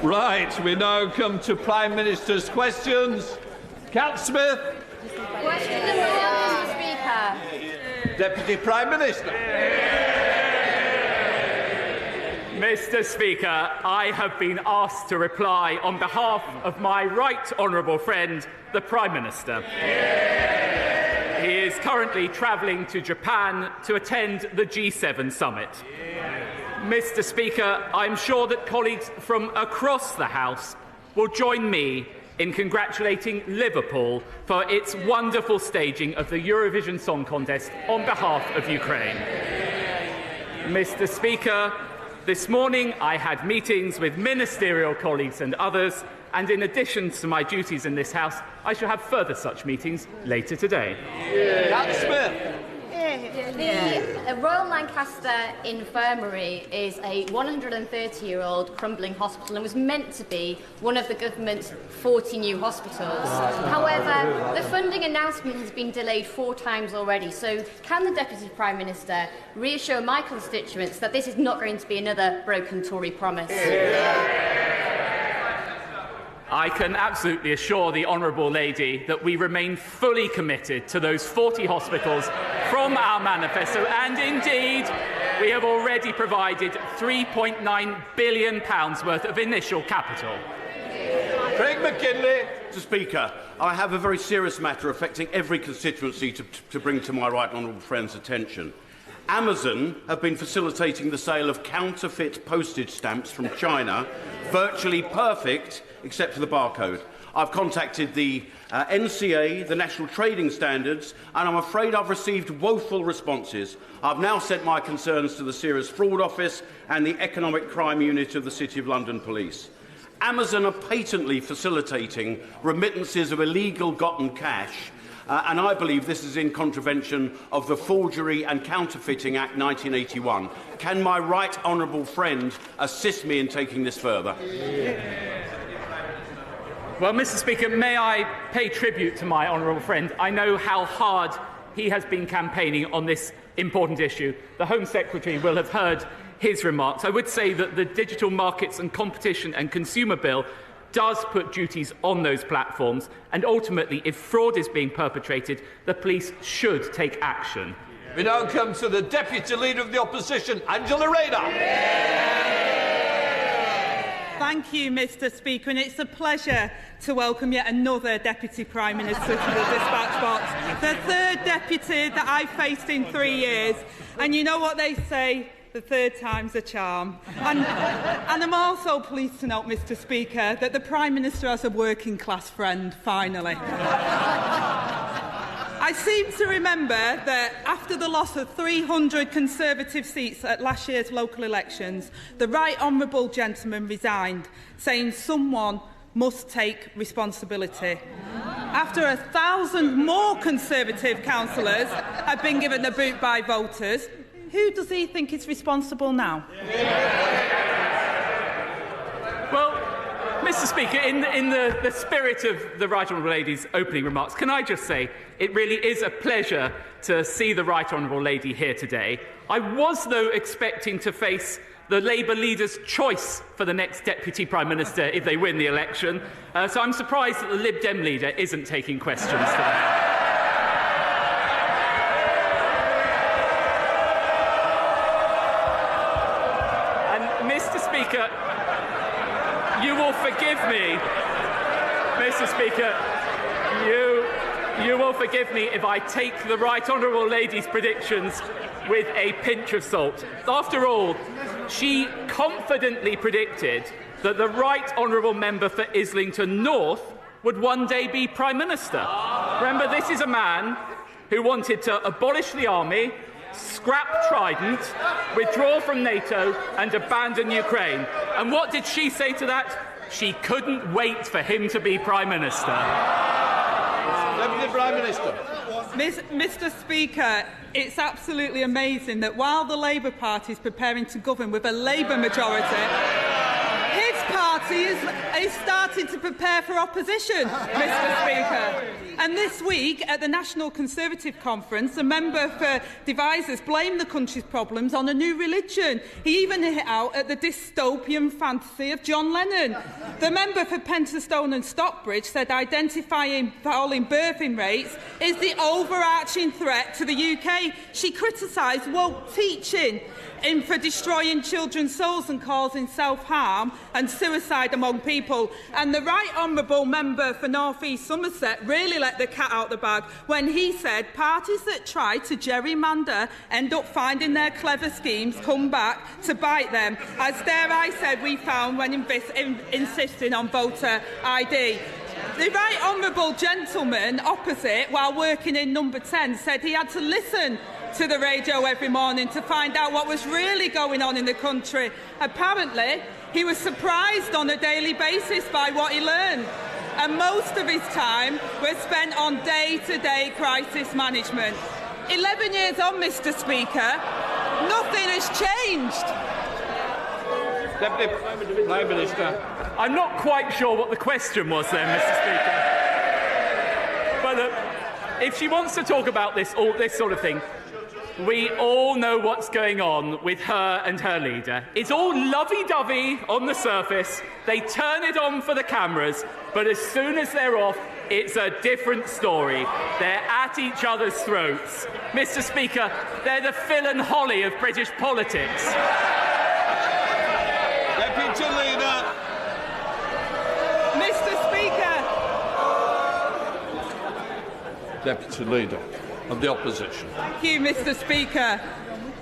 Right, we now come to Prime Minister's questions. Cat Smith. Question number one, Mr. Speaker. Deputy Prime Minister. Mr. Speaker, I have been asked to reply on behalf of my right honourable friend, the Prime Minister. He is currently travelling to Japan to attend the G7 summit. Mr. Speaker, I'm sure that colleagues from across the House will join me in congratulating Liverpool for its wonderful staging of the Eurovision Song Contest on behalf of Ukraine. Mr. Speaker, this morning I had meetings with ministerial colleagues and others, and in addition to my duties in this House, I shall have further such meetings later today. Cat Smith. The Royal Lancaster Infirmary is a 130-year-old crumbling hospital and was meant to be one of the government's 40 new hospitals. However, the funding announcement has been delayed 4 times already, so can the Deputy Prime Minister reassure my constituents that this is not going to be another broken Tory promise? I can absolutely assure the honourable lady that we remain fully committed to those 40 hospitals from our manifesto, and indeed we have already provided £3.9 billion worth of initial capital. Craig McKinley. Mr. Speaker, I have a very serious matter affecting every constituency to bring to my right honourable friend's attention. Amazon have been facilitating the sale of counterfeit postage stamps from China, virtually perfect except for the barcode. I've contacted the NCA, the National Trading Standards, and I'm afraid I've received woeful responses. I've now sent my concerns to the Serious Fraud Office and the Economic Crime Unit of the City of London Police. Amazon are patently facilitating remittances of illegal gotten cash, and I believe this is in contravention of the Forgery and Counterfeiting Act 1981. Can my right honourable friend assist me in taking this further? Well, Mr. Speaker, may I pay tribute to my honourable friend? I know how hard he has been campaigning on this important issue. The Home Secretary will have heard his remarks. I would say that the Digital Markets and Competition and Consumer Bill does put duties on those platforms, and ultimately, if fraud is being perpetrated, the police should take action. We now come to the Deputy Leader of the Opposition, Angela Rayner. Thank you, Mr. Speaker, and it's a pleasure to welcome yet another Deputy Prime Minister to the dispatch box, the third deputy that I've faced in 3 years. And you know what they say, the third time's a charm. And I'm also pleased to note, Mr. Speaker, that the Prime Minister has a working-class friend, finally. I seem to remember that after the loss of 300 Conservative seats at last year's local elections, the right honourable gentleman resigned, saying someone must take responsibility. After 1,000 more Conservative councillors have been given the boot by voters, who does he think is responsible now? Well, Mr. Speaker, in the spirit of the Right Honourable Lady's opening remarks, can I just say it really is a pleasure to see the Right Honourable Lady here today. I was, though, expecting to face the Labour leader's choice for the next Deputy Prime Minister if they win the election, so I'm surprised that the Lib Dem leader isn't taking questions today. You will forgive me, Mr. Speaker, you will forgive me if I take the Right Honourable Lady's predictions with a pinch of salt. After all, she confidently predicted that the Right Honourable Member for Islington North would one day be Prime Minister. Remember, this is a man who wanted to abolish the army, scrap Trident, withdraw from NATO and abandon Ukraine. And what did she say to that? She couldn't wait for him to be Prime Minister. Deputy Prime Minister. Mr. Speaker, it's absolutely amazing that while the Labour Party is preparing to govern with a Labour majority, his party is starting to prepare for opposition, Mr Speaker. And this week, at the National Conservative Conference, a member for Devisers blamed the country's problems on a new religion. He even hit out at the dystopian fantasy of John Lennon. The member for Pentonstone and Stockbridge said identifying falling birthing rates is the overarching threat to the UK. She criticised woke teaching for destroying children's souls and causing self-harm and suicide among people. And the Right Honourable Member for North East Somerset really let the cat out the bag when he said parties that try to gerrymander end up finding their clever schemes come back to bite them, as dare I said we found when insisting on voter ID. The Right Honourable gentleman opposite, while working in Number 10, said he had to listen to the radio every morning to find out what was really going on in the country. Apparently, he was surprised on a daily basis by what he learned, and most of his time was spent on day-to-day crisis management. 11 years on, Mr Speaker, nothing has changed. Deputy Prime Minister. I'm not quite sure what the question was there, Mr Speaker. But if she wants to talk about this sort of thing, we all know what's going on with her and her leader. It's all lovey-dovey on the surface. They turn it on for the cameras, but as soon as they're off, it's a different story. They're at each other's throats. Mr Speaker, they're the Phil and Holly of British politics. Deputy Leader. Mr Speaker. Deputy Leader of the Opposition. Thank you, Mr Speaker.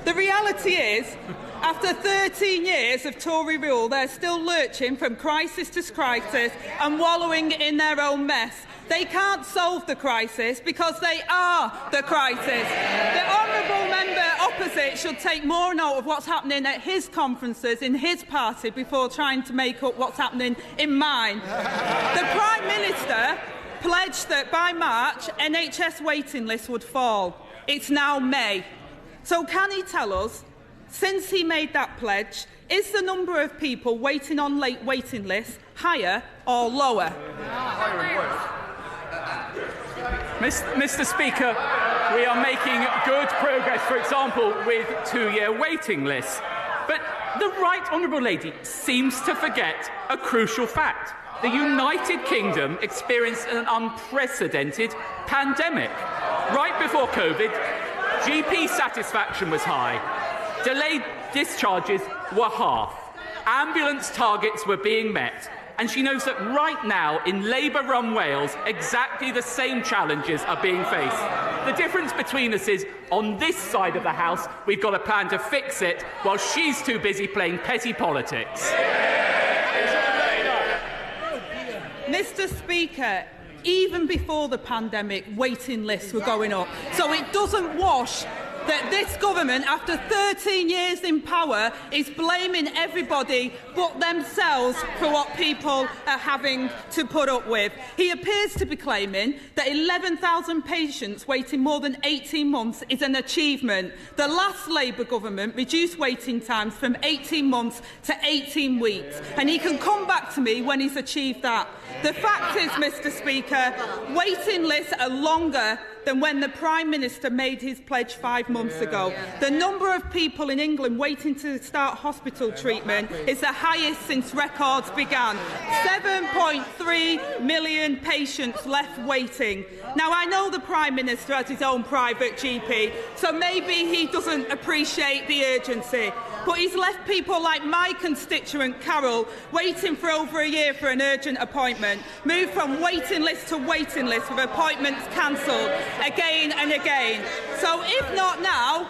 The reality is, after 13 years of Tory rule, they're still lurching from crisis to crisis and wallowing in their own mess. They can't solve the crisis because they are the crisis. The honourable member opposite should take more note of what's happening at his conferences in his party before trying to make up what's happening in mine. The Prime Minister pledged that by March, NHS waiting lists would fall. It's now May. So can he tell us, since he made that pledge, is the number of people waiting on late waiting lists higher or lower? Mr Speaker, we are making good progress, for example, with two-year waiting lists. But the Right Honourable Lady seems to forget a crucial fact. The United Kingdom experienced an unprecedented pandemic. Right before COVID, GP satisfaction was high. Delayed discharges were half. Ambulance targets were being met. And she knows that right now, in Labour-run Wales, exactly the same challenges are being faced. The difference between us is, on this side of the House, we've got a plan to fix it, while she's too busy playing petty politics. Mr Speaker, even before the pandemic, waiting lists were going up. So it doesn't wash that this government, after 13 years in power, is blaming everybody but themselves for what people are having to put up with. He appears to be claiming that 11,000 patients waiting more than 18 months is an achievement. The last Labour government reduced waiting times from 18 months to 18 weeks, and he can come back to me when he's achieved that. The fact is, Mr Speaker, waiting lists are longer than when the Prime Minister made his pledge 5 months ago. The number of people in England waiting to start hospital treatment is the highest since records began. 7.3 million patients left waiting. Now, I know the Prime Minister has his own private GP, so maybe he doesn't appreciate the urgency. But he's left people like my constituent Carol waiting for over a year for an urgent appointment, moved from waiting list to waiting list with appointments cancelled again and again. So if not now,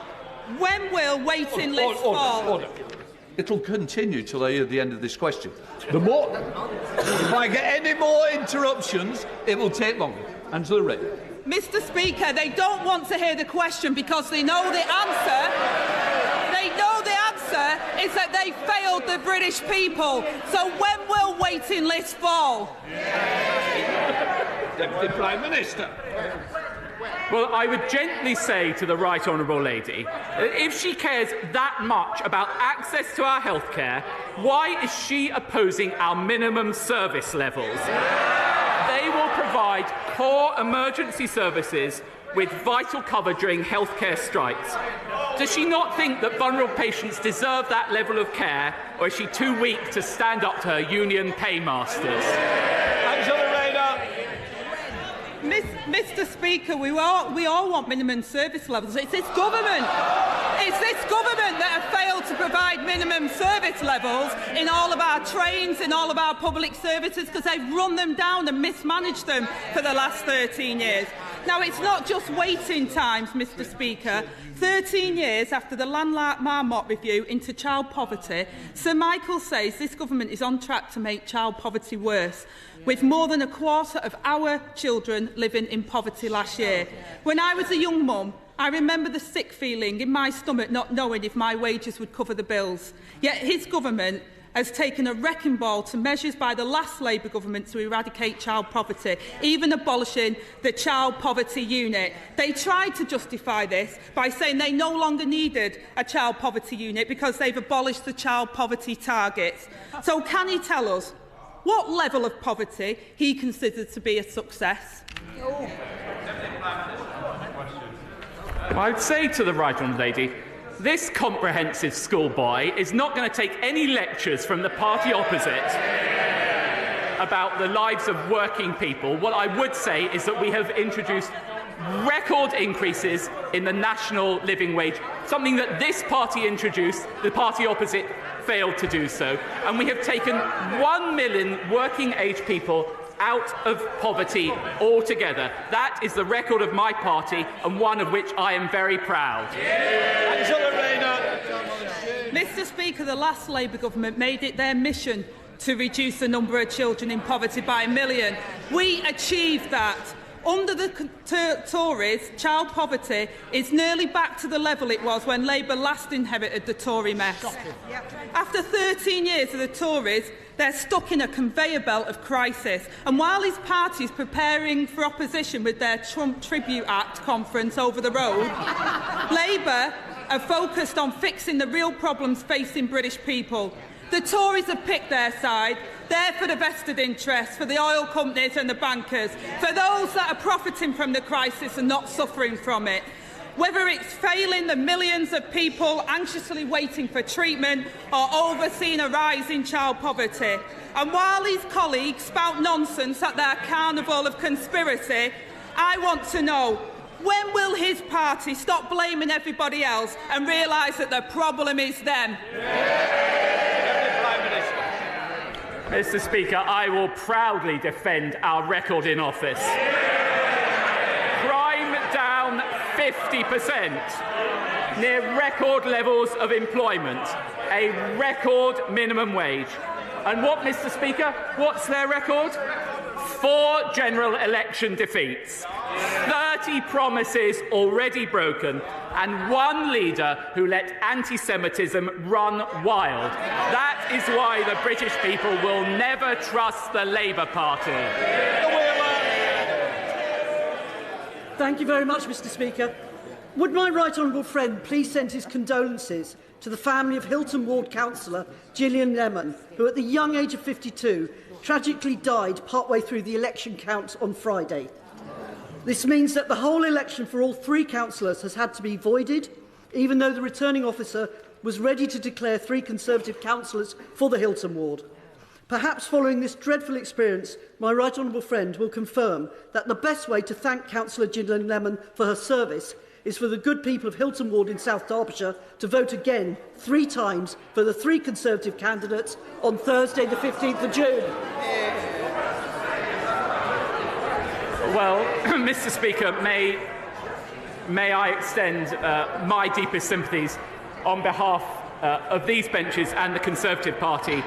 when will waiting lists fall? Order. It'll continue till I hear the end of this question. If I get any more interruptions, it will take longer. Angela Ray. Mr Speaker, they don't want to hear the question because they know the answer. They know the answer is that they failed the British people. So when will waiting lists fall? Deputy Prime Minister. Well, I would gently say to the Right Honourable Lady, if she cares that much about access to our healthcare, why is she opposing our minimum service levels? They will provide core emergency services with vital cover during healthcare strikes. Does she not think that vulnerable patients deserve that level of care, or is she too weak to stand up to her union paymasters? Mr. Speaker, we all want minimum service levels. It's this government that have failed to provide minimum service levels in all of our trains, in all of our public services, because they've run them down and mismanaged them for the last 13 years. Now, it's not just waiting times, Mr. Speaker. 13 years after the Landmark Marmot review into child poverty, Sir Michael says this government is on track to make child poverty worse, with more than a quarter of our children living in poverty last year. When I was a young mum, I remember the sick feeling in my stomach not knowing if my wages would cover the bills. Yet his government has taken a wrecking ball to measures by the last Labour government to eradicate child poverty, even abolishing the child poverty unit. They tried to justify this by saying they no longer needed a child poverty unit because they've abolished the child poverty targets. So can he tell us what level of poverty he considers to be a success? I would say to the Right Honourable Lady, this comprehensive schoolboy is not going to take any lectures from the party opposite about the lives of working people. What I would say is that we have introduced record increases in the national living wage, something that this party introduced, the party opposite failed to do so. And we have taken 1 million working-age people out of poverty altogether. That is the record of my party, and one of which I am very proud. Mr. Speaker, the last Labour government made it their mission to reduce the number of children in poverty by 1 million. We achieved that. Under the Tories, child poverty is nearly back to the level it was when Labour last inherited the Tory mess. After 13 years of the Tories, they're stuck in a conveyor belt of crisis. And while his party is preparing for opposition with their Trump Tribute Act conference over the road, Labour are focused on fixing the real problems facing British people. The Tories have picked their side. They're for the vested interests, for the oil companies and the bankers, for those that are profiting from the crisis and not suffering from it. Whether it's failing the millions of people anxiously waiting for treatment or overseeing a rise in child poverty. And while his colleagues spout nonsense at their carnival of conspiracy, I want to know, when will his party stop blaming everybody else and realise that the problem is them? Mr. Speaker, I will proudly defend our record in office. Crime down 50%, near record levels of employment, a record minimum wage. And what, Mr. Speaker, what's their record? 4 general election defeats, 30 promises already broken, and 1 leader who let anti-Semitism run wild. That is why the British people will never trust the Labour Party. Thank you very much, Mr. Speaker. Would my right honourable friend please send his condolences to the family of Hilton Ward councillor Gillian Lemon, who at the young age of 52 tragically died partway through the election count on Friday. This means that the whole election for all 3 councillors has had to be voided, even though the returning officer was ready to declare 3 Conservative councillors for the Hilton Ward. Perhaps following this dreadful experience, my right honourable friend will confirm that the best way to thank councillor Gillian Lemon for her service is for the good people of Hilton Ward in South Derbyshire to vote again 3 times for the 3 Conservative candidates on Thursday the 15th of June. Well, Mr. Speaker, may I extend my deepest sympathies on behalf of these benches and the Conservative Party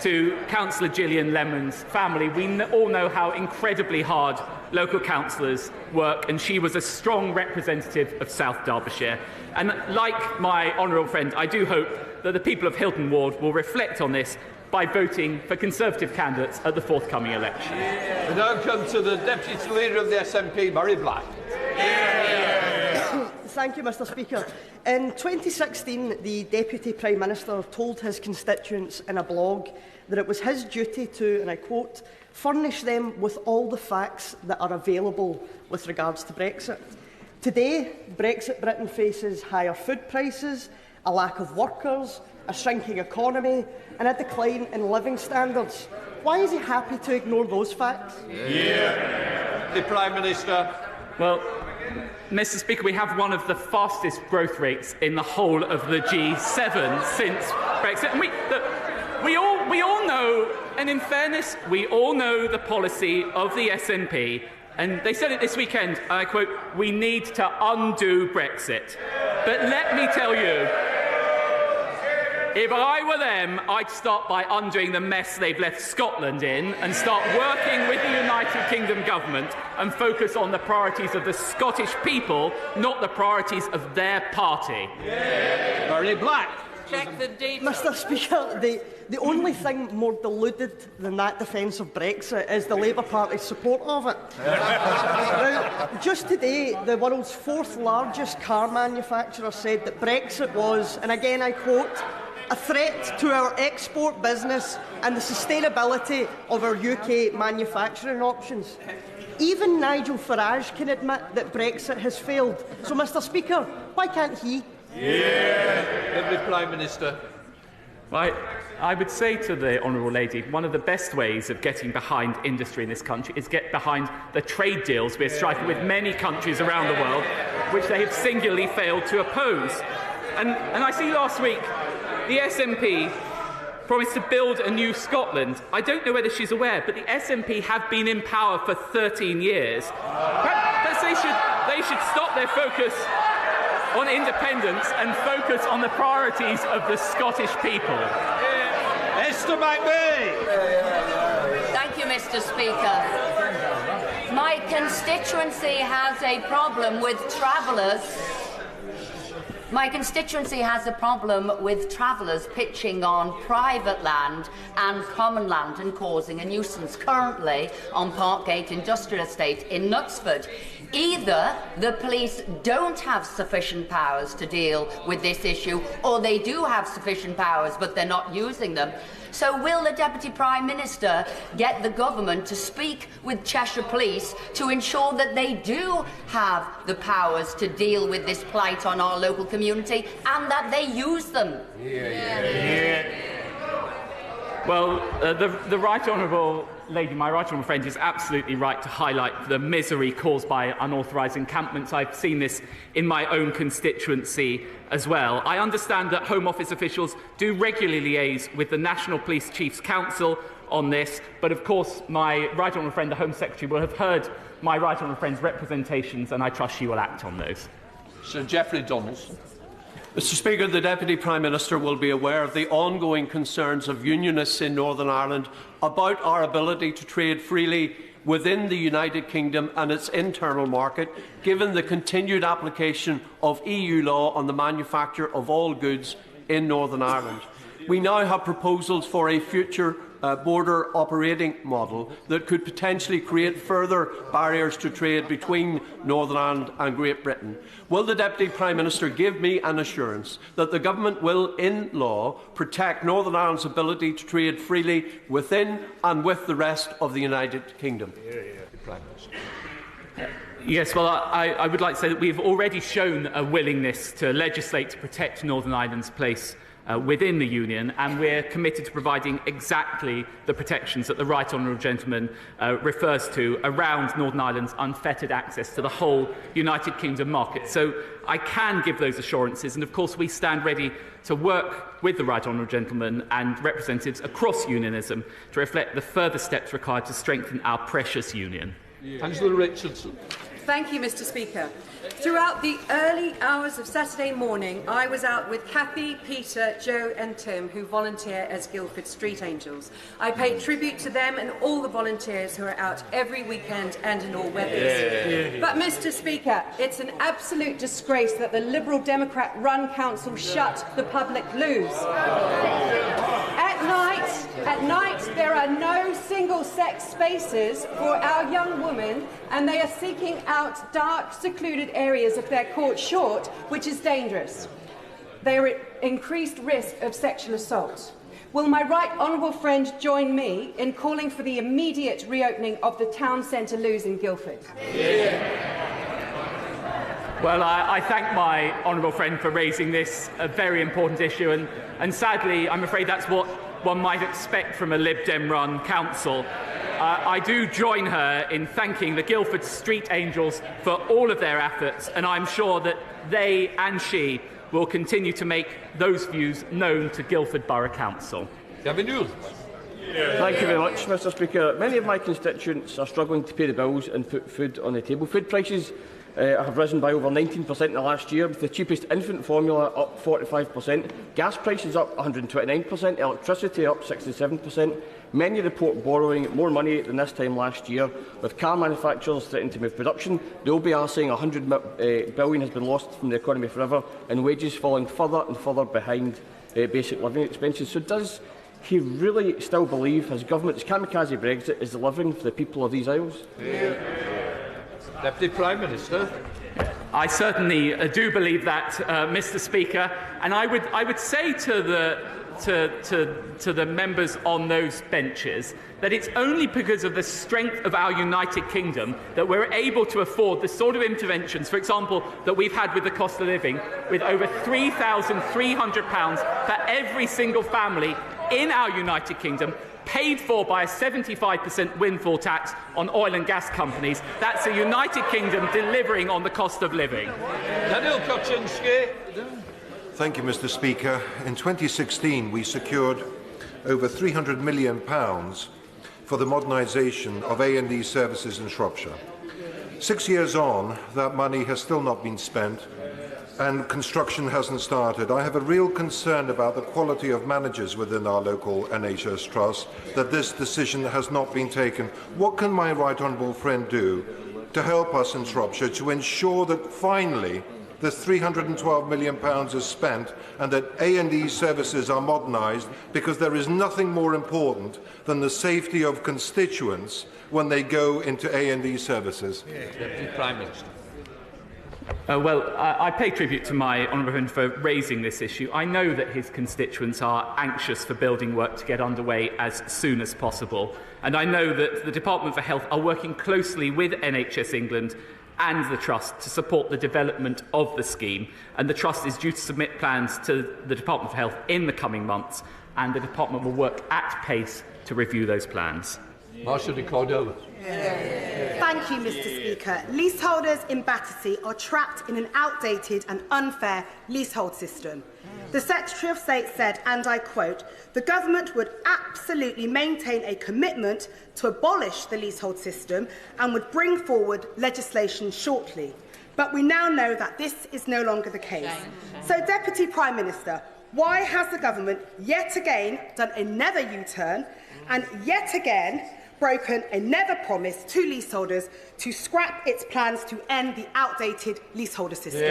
to Councillor Gillian Lemon's family. We all know how incredibly hard local councillors work, and she was a strong representative of South Derbyshire. And like my honourable friend, I do hope that the people of Hilton Ward will reflect on this by voting for Conservative candidates at the forthcoming election. We now come to the Deputy Leader of the SNP, Murray Black. Thank you, Mr Speaker. In 2016, the Deputy Prime Minister told his constituents in a blog that it was his duty to, and I quote, furnish them with all the facts that are available with regards to Brexit. Today, Brexit Britain faces higher food prices, a lack of workers, a shrinking economy and a decline in living standards. Why is he happy to ignore those facts? The Prime Minister. Well, Mr Speaker, we have one of the fastest growth rates in the whole of the G7 since Brexit. And we all know, and in fairness, we all know the policy of the SNP. And they said it this weekend, and I quote, we need to undo Brexit. But let me tell you, if I were them, I'd start by undoing the mess they've left Scotland in and start working with the United Kingdom government and focus on the priorities of the Scottish people, not the priorities of their party. Bernie Black. Check the data. Mr Speaker, the only thing more deluded than that defence of Brexit is the Labour Party's support of it. Now, just today, the world's fourth largest car manufacturer said that Brexit was, and again I quote, a threat to our export business and the sustainability of our UK manufacturing options. Even Nigel Farage can admit that Brexit has failed. So, Mr Speaker, why can't he? Deputy Prime Minister. Right. I would say to the Honourable Lady, one of the best ways of getting behind industry in this country is get behind the trade deals we're striking with many countries around the world, which they have singularly failed to oppose. And I see last week the SNP promised to build a new Scotland. I don't know whether she's aware, but the SNP have been in power for 13 years. Perhaps they should stop their focus on independence and focus on the priorities of the Scottish people. Esther McVey. Thank you, Mr Speaker. My constituency has a problem with travellers. My constituency has a problem with travellers pitching on private land and common land and causing a nuisance currently on Parkgate Industrial Estate in Knutsford. Either the police don't have sufficient powers to deal with this issue, or they do have sufficient powers but they're not using them. So will the Deputy Prime Minister get the government to speak with Cheshire Police to ensure that they do have the powers to deal with this plight on our local community and that they use them? Well, the Right Honourable Lady, my right honourable friend, is absolutely right to highlight the misery caused by unauthorised encampments. I've seen this in my own constituency as well. I understand that Home Office officials do regularly liaise with the National Police Chiefs Council on this, but of course my right honourable friend, the Home Secretary, will have heard my right honourable friend's representations, and I trust she will act on those. Sir Geoffrey Donaldson. Mr Speaker, the Deputy Prime Minister will be aware of the ongoing concerns of unionists in Northern Ireland about our ability to trade freely within the United Kingdom and its internal market, given the continued application of EU law on the manufacture of all goods in Northern Ireland. We now have proposals for a future border operating model that could potentially create further barriers to trade between Northern Ireland and Great Britain. Will the Deputy Prime Minister give me an assurance that the Government will, in law, protect Northern Ireland's ability to trade freely within and with the rest of the United Kingdom? Yes, well, I would like to say that we've already shown a willingness to legislate to protect Northern Ireland's place within the Union, and we're committed to providing exactly the protections that the Right Honourable Gentleman refers to around Northern Ireland's unfettered access to the whole United Kingdom market. So I can give those assurances, and of course we stand ready to work with the Right Honourable Gentleman and representatives across unionism to reflect the further steps required to strengthen our precious union. Angela Richardson. Thank you, Mr Speaker. Throughout the early hours of Saturday morning, I was out with Kathy, Peter, Joe and Tim, who volunteer as Guildford Street Angels. I paid tribute to them and all the volunteers who are out every weekend and in all weathers. But, Mr Speaker, it's an absolute disgrace that the Liberal Democrat-run council shut the public loose. At night, there are no single sex spaces for our young women, and they are seeking out dark, secluded areas of their court short, which is dangerous. They are at increased risk of sexual assault. Will my right honourable friend join me in calling for the immediate reopening of the town centre loos in Guildford? Well, I thank my honourable friend for raising this very important issue, and sadly, I'm afraid that's what one might expect from a Lib Dem-run council. I do join her in thanking the Guildford Street Angels for all of their efforts, and I'm sure that they and she will continue to make those views known to Guildford Borough Council. Thank you very much, Mr Speaker. Many of my constituents are struggling to pay the bills and put food on the table. Food prices have risen by over 19% in the last year, with the cheapest infant formula up 45%, gas prices up 129%, electricity up 67%. Many report borrowing more money than this time last year, with car manufacturers threatening to move production. The OBR saying £100 billion has been lost from the economy forever, and wages falling further and further behind basic living expenses. So does he really still believe his government's kamikaze Brexit is delivering for the people of these isles? Deputy Prime Minister. I certainly do believe that, Mr Speaker, and I would say to the members on those benches that it's only because of the strength of our United Kingdom that we're able to afford the sort of interventions, for example, that we've had with the cost of living, with over £3,300 for every single family in our United Kingdom, paid for by a 75% windfall tax on oil and gas companies. That's the United Kingdom delivering on the cost of living. Daniel Kaczynski. Thank you, Mr Speaker. In 2016, we secured over £300 million for the modernisation of A&E services in Shropshire. 6 years on, that money has still not been spent and construction hasn't started. I have a real concern about the quality of managers within our local NHS trust, that this decision has not been taken. What can my right honourable friend do to help us in Shropshire to ensure that finally the £312 million is spent and that A&E services are modernised, because there is nothing more important than the safety of constituents when they go into A&E services? Deputy Prime Minister. I pay tribute to my honourable friend for raising this issue. I know that his constituents are anxious for building work to get underway as soon as possible, and I know that the Department for Health are working closely with NHS England and the Trust to support the development of the scheme, and the Trust is due to submit plans to the Department for Health in the coming months, and the Department will work at pace to review those plans. Marshal de Cordova. Thank you, Mr Speaker. Leaseholders in Battersea are trapped in an outdated and unfair leasehold system. The Secretary of State said, and I quote, "The government would absolutely maintain a commitment to abolish the leasehold system and would bring forward legislation shortly." But we now know that this is no longer the case. So, Deputy Prime Minister, why has the government yet again done another U-turn and yet again broken a never promise to leaseholders to scrap its plans to end the outdated leaseholder system?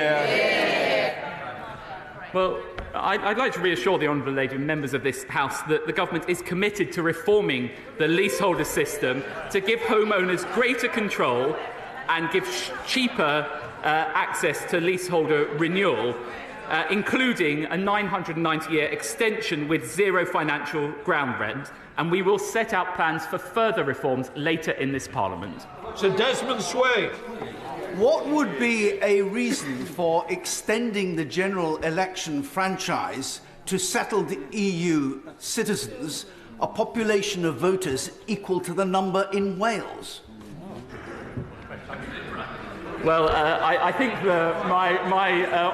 Well, I'd like to reassure the Honourable Lady and members of this House that the Government is committed to reforming the leaseholder system to give homeowners greater control and give cheaper access to leaseholder renewal, including a 990-year extension with zero financial ground rent, and we will set out plans for further reforms later in this Parliament. Sir Desmond Sway. What would be a reason for extending the general election franchise to settled EU citizens, a population of voters equal to the number in Wales? Well, I think my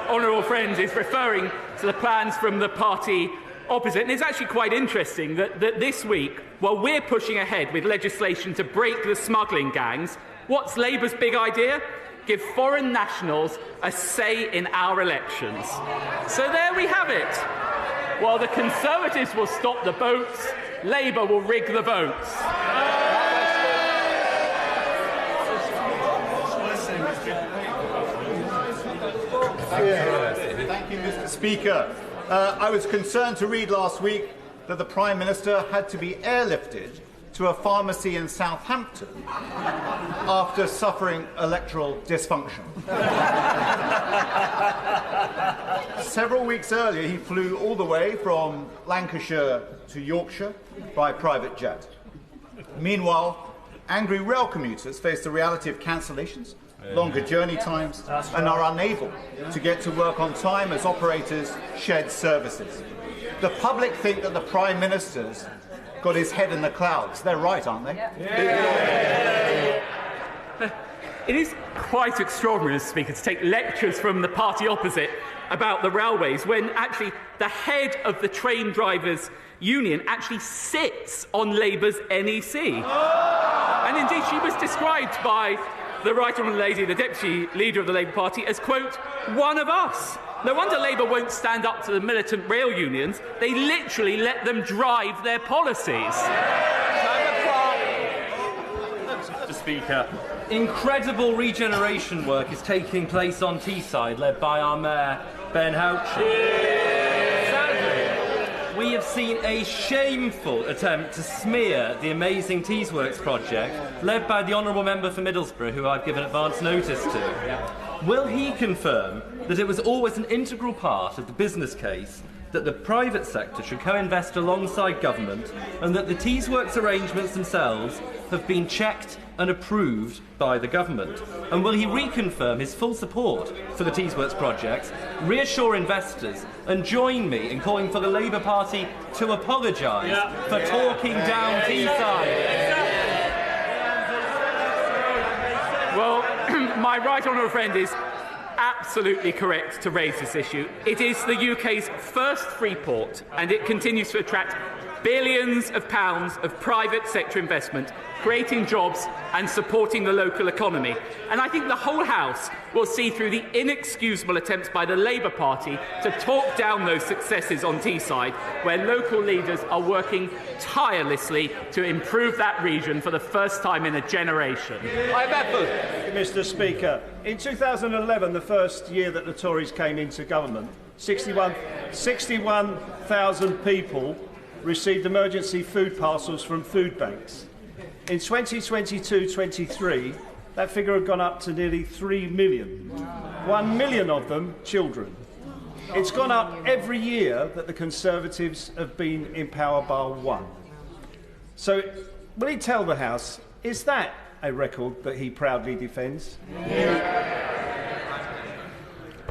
honourable friend is referring to the plans from the party opposite. And it's actually quite interesting that this week, while we're pushing ahead with legislation to break the smuggling gangs, what's Labour's big idea? Give foreign nationals a say in our elections. So there we have it. While the Conservatives will stop the boats, Labour will rig the votes. Thank you, Mr. Speaker. I was concerned to read last week that the Prime Minister had to be airlifted to a pharmacy in Southampton after suffering electoral dysfunction. Several weeks earlier, he flew all the way from Lancashire to Yorkshire by private jet. Meanwhile, angry rail commuters face the reality of cancellations, longer journey times, and are unable to get to work on time as operators shed services. The public think that the Prime Minister's got his head in the clouds. They're right, aren't they? It is quite extraordinary, Mr. Speaker, to take lectures from the party opposite about the railways when actually the head of the train drivers' union actually sits on Labour's NEC. And indeed, she was described by the Right Honourable Lady, the Deputy Leader of the Labour Party, as, quote, one of us. No wonder Labour won't stand up to the militant rail unions. They literally let them drive their policies. Mr. Speaker, incredible regeneration work is taking place on Teesside, led by our Mayor, Ben Houchin. Sadly, we have seen a shameful attempt to smear the amazing Teesworks project, led by the Honourable Member for Middlesbrough, who I've given advance notice to. Will he confirm that it was always an integral part of the business case that the private sector should co-invest alongside government, and that the Teesworks arrangements themselves have been checked and approved by the government? And will he reconfirm his full support for the Teesworks projects, reassure investors, and join me in calling for the Labour Party to apologise for talking down Teesside? Well, my right honourable friend is absolutely correct to raise this issue. It is the UK's first free port, and it continues to attract billions of pounds of private sector investment, creating jobs and supporting the local economy. And I think the whole House will see through the inexcusable attempts by the Labour Party to talk down those successes on Teesside, where local leaders are working tirelessly to improve that region for the first time in a generation. Mr. Speaker, in 2011, the first year that the Tories came into government, 61,000 people received emergency food parcels from food banks. In 2022-23, that figure had gone up to nearly 3 million. 1 million of them children. It's gone up every year that the Conservatives have been in power bar one. So, will he tell the House, is that a record that he proudly defends?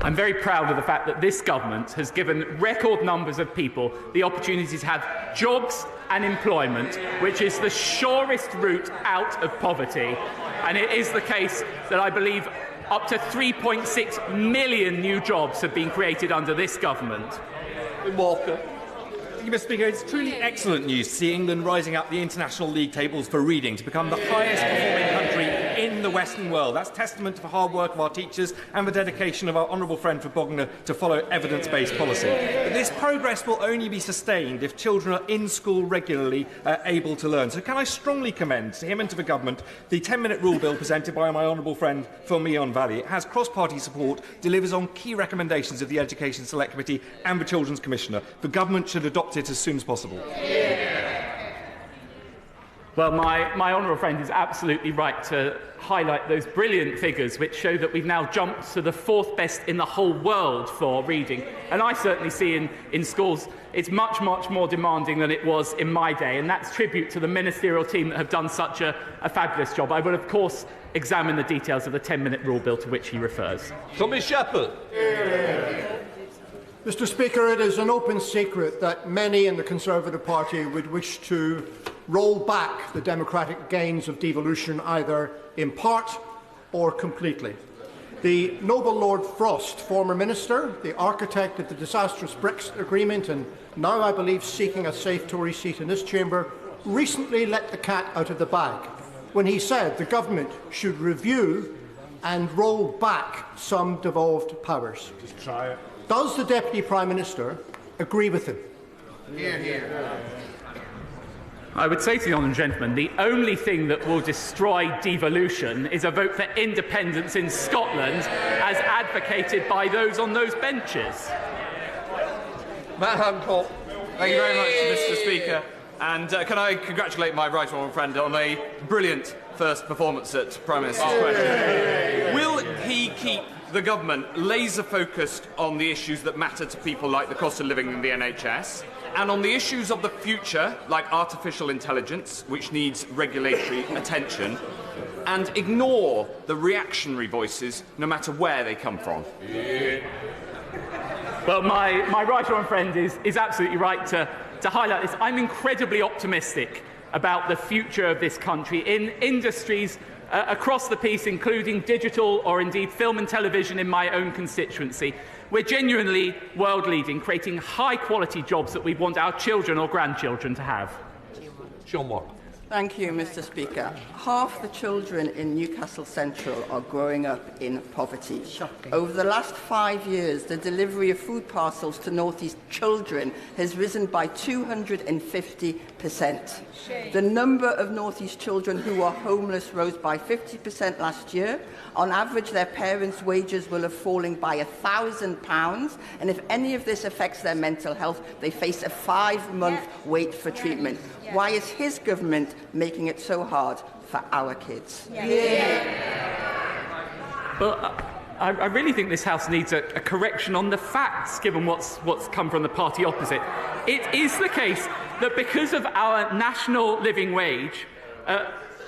I'm very proud of the fact that this government has given record numbers of people the opportunity to have jobs and employment, which is the surest route out of poverty. And it is the case that I believe up to 3.6 million new jobs have been created under this government. Walker. Mr. Speaker, it's truly excellent news to see England rising up the international league tables for reading to become the highest performing country in the Western world. That's testament to the hard work of our teachers and the dedication of our honourable friend for Bognor to follow evidence-based policy. But this progress will only be sustained if children are in school regularly, able to learn. So can I strongly commend to him and to the government the 10-minute rule bill presented by my honourable friend for Meon Valley. It has cross-party support, delivers on key recommendations of the Education Select Committee and the Children's Commissioner. The government should adopt it as soon as possible. Well, my honourable friend is absolutely right to highlight those brilliant figures which show that we've now jumped to the fourth best in the whole world for reading. And I certainly see in schools it's much, much more demanding than it was in my day, and that's tribute to the ministerial team that have done such a fabulous job. I will, of course, examine the details of the 10-minute rule bill to which he refers. Tommy Shepherd. Mr. Speaker, it is an open secret that many in the Conservative Party would wish to roll back the democratic gains of devolution either in part or completely. The noble Lord Frost, former Minister, the architect of the disastrous Brexit agreement and now, I believe, seeking a safe Tory seat in this chamber, recently let the cat out of the bag when he said the government should review and roll back some devolved powers. Just try it. Does the Deputy Prime Minister agree with him? Hear, hear. I would say to the honourable gentleman, the only thing that will destroy devolution is a vote for independence in Scotland, as advocated by those on those benches. Matt Hancock. Thank you very much, Mr. Speaker. And can I congratulate my right honourable friend on a brilliant first performance at Prime Minister's question. Will he keep the government laser-focused on the issues that matter to people, like the cost of living in the NHS, and on the issues of the future, like artificial intelligence, which needs regulatory attention, and ignore the reactionary voices, no matter where they come from? Well, my right honourable friend is absolutely right to highlight this. I'm incredibly optimistic about the future of this country in industries across the piece, including digital or indeed film and television in my own constituency. We're genuinely world-leading, creating high-quality jobs that we want our children or grandchildren to have. Sean Watt. Thank you, Mr. Speaker. Half the children in Newcastle Central are growing up in poverty. Shocking. Over the last 5 years, the delivery of food parcels to North East children has risen by 250%. The number of North East children who are homeless rose by 50% last year. On average, their parents' wages will have fallen by £1,000, and if any of this affects their mental health, they face a 5-month wait for treatment. Why is his government making it so hard for our kids? Well, I really think this House needs a correction on the facts, given what's come from the party opposite. It is the case that because of our national living wage,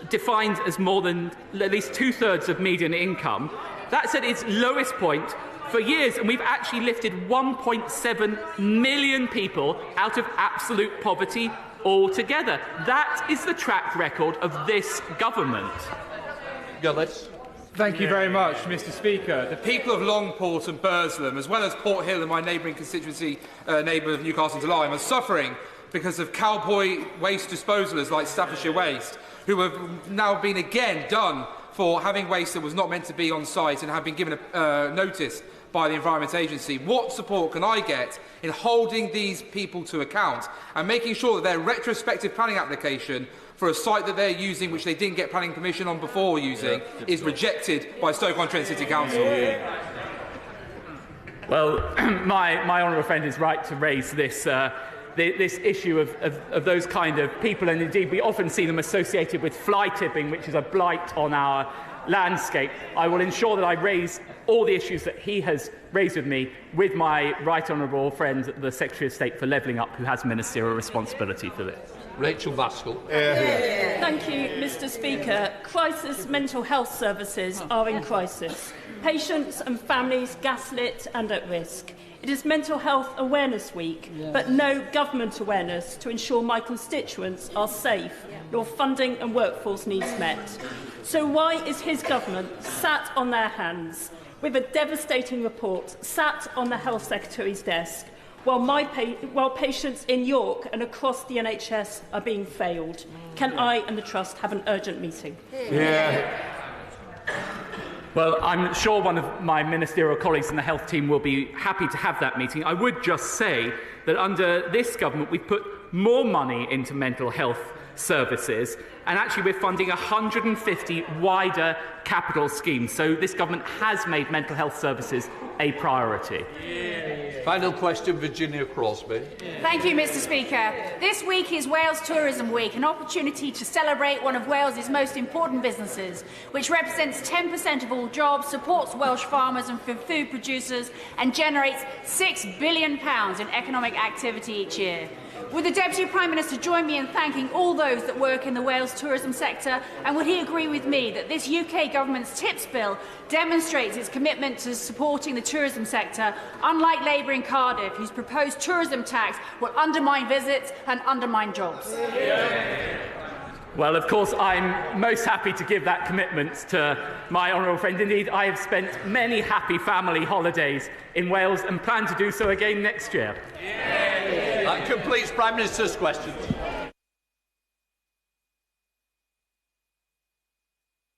defined as more than at least 2/3 of median income, that's at its lowest point for years, and we've actually lifted 1.7 million people out of absolute poverty altogether. That is the track record of this government. Thank you very much, Mr. Speaker. The people of Longport and Burslem, as well as Port Hill and my neighbouring constituency neighbour of Newcastle and Lyme, are suffering because of cowboy waste disposals like Staffordshire Waste, who have now been again done for having waste that was not meant to be on site and have been given a notice by the Environment Agency. What support can I get in holding these people to account and making sure that their retrospective planning application for a site that they're using, which they didn't get planning permission on before using, is rejected by Stoke-on-Trent City Council? Well, my honourable friend is right to raise this issue of those kind of people, and indeed we often see them associated with fly tipping, which is a blight on our landscape. I will ensure that I raise all the issues that he has raised with me with my right honourable friend, the Secretary of State for Levelling Up, who has ministerial responsibility for this. Rachel Baskell. Thank you, Mr. Speaker. Crisis mental health services are in crisis. Patients and families gaslit and at risk. It is Mental Health Awareness Week, but no government awareness to ensure my constituents are safe, nor funding and workforce needs met. So why is his government sat on their hands with a devastating report sat on the Health Secretary's desk while patients in York and across the NHS are being failed? Can I and the Trust have an urgent meeting? Well, I'm sure one of my ministerial colleagues in the health team will be happy to have that meeting. I would just say that under this government we've put more money into mental health services, and actually we're funding 150 wider capital schemes. So this government has made mental health services a priority. Final question, Virginia Crosby. Thank you, Mr. Speaker. This week is Wales Tourism Week, an opportunity to celebrate one of Wales's most important businesses, which represents 10% of all jobs, supports Welsh farmers and food producers, and generates £6 billion in economic activity each year. Would the Deputy Prime Minister join me in thanking all those that work in the Wales tourism sector, and would he agree with me that this UK Government's TIPS bill demonstrates its commitment to supporting the tourism sector, unlike Labour in Cardiff, whose proposed tourism tax will undermine visits and undermine jobs? Well, of course, I'm most happy to give that commitment to my honourable friend. Indeed, I have spent many happy family holidays in Wales and plan to do so again next year. That completes Prime Minister's questions.